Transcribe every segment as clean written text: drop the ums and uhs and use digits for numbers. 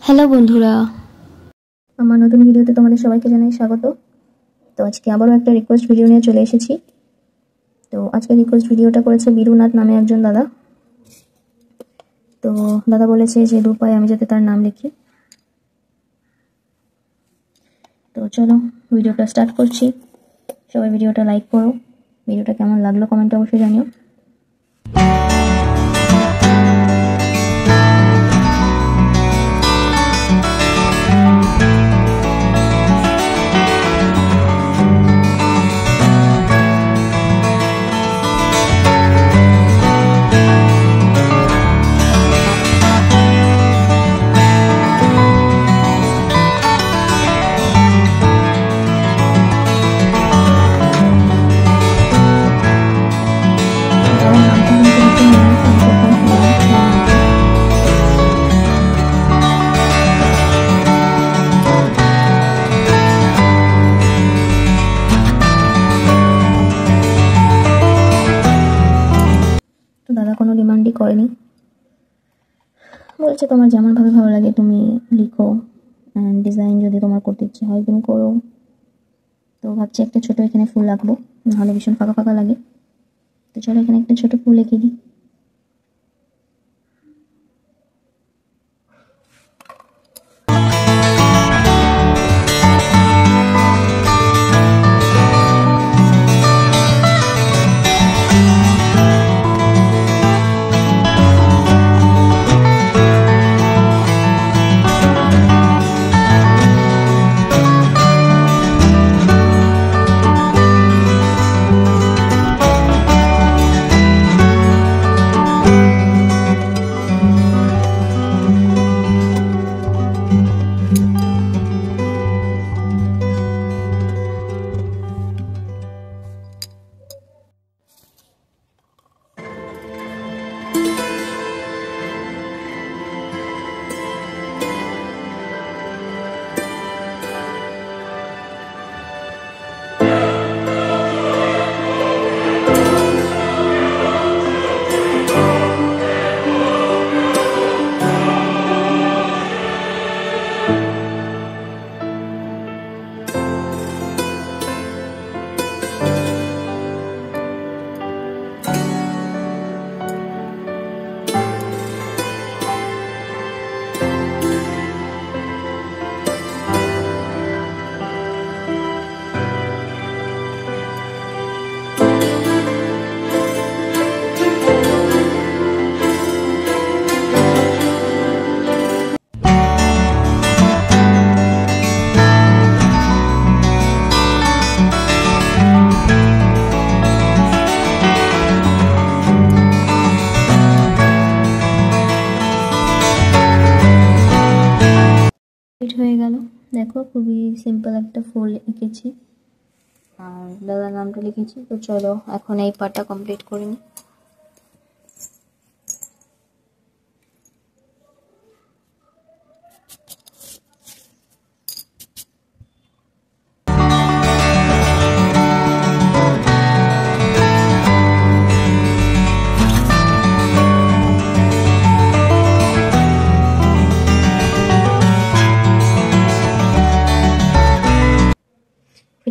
Hello বন্ধুরা, আমার নতুন ভিডিওতে তোমাদের সবাইকে জানাই স্বাগত। তো আজকে আবারও একটা রিকোয়েস্ট ভিডিও নিয়ে চলে এসেছি। তো আজকে রিকোয়েস্ট ভিডিওটা করেছে বিরুনাথ নামে একজন দাদা। তো দাদা বলেছে যে দুপায়ে আমি যাতে তার নাম লিখি। তো চলো ভিডিওটা স্টার্ট করছি। সবাই ভিডিওটা লাইক করো। ভিডিওটা কেমন লাগলো কমেন্টে অবশ্যই জানিও। তো দাদা কোনো ডিমান্ডই করেনি, বলছে তোমার যেমন ভাবে ভালো লাগে তুমি লিখো, ডিজাইন যদি তোমার করতে ইচ্ছে হয় তুমি করো। তো ভাবছি একটা ছোট এখানে ফুল আঁকবো, নাহলে ভীষণ ফাঁকা ফাঁকা লাগে। তো চলো এখানে একটা ছোট ফুল এঁকে দিই। হয়ে গেল, দেখো খুবই সিম্পল একটা ফুল এঁকেছি আর দাদার নামটা লিখেছি। তো চলো এখন এই পার্টটা কমপ্লিট করে নিই।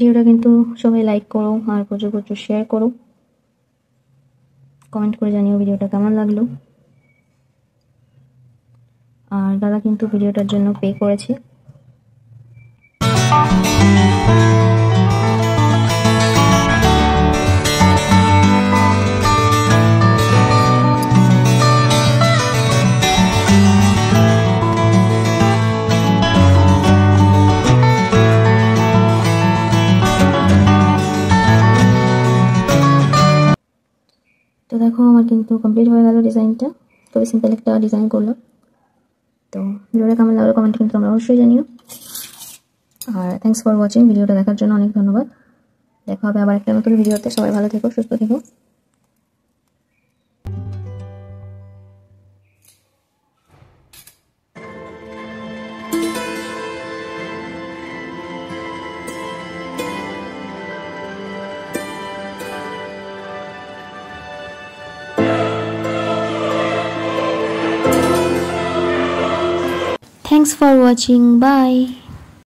ভিডিওটা কিন্তু সবাই লাইক করো আর প্রচুর প্রচুর শেয়ার করো, কমেন্ট করে জানিও ভিডিওটা কেমন লাগলো। আর দাদা কিন্তু ভিডিওটার জন্য পে করেছে। তো দেখো আমার কিন্তু কমপ্লিট হয়ে গেল ডিজাইনটা, খুবই সিম্পল একটা ডিজাইন করলাম। তো ভিডিওটা কেমন লাগলো কমেন্ট কিন্তু তোমরা অবশ্যই জানিও। আর থ্যাঙ্কস ফর ওয়াচিং, ভিডিওটা দেখার জন্য অনেক ধন্যবাদ। দেখা হবে আবার একটা নতুন ভিডিওতে। সবাই ভালো থেকো, সুস্থ থেকো। Thanks for watching, by.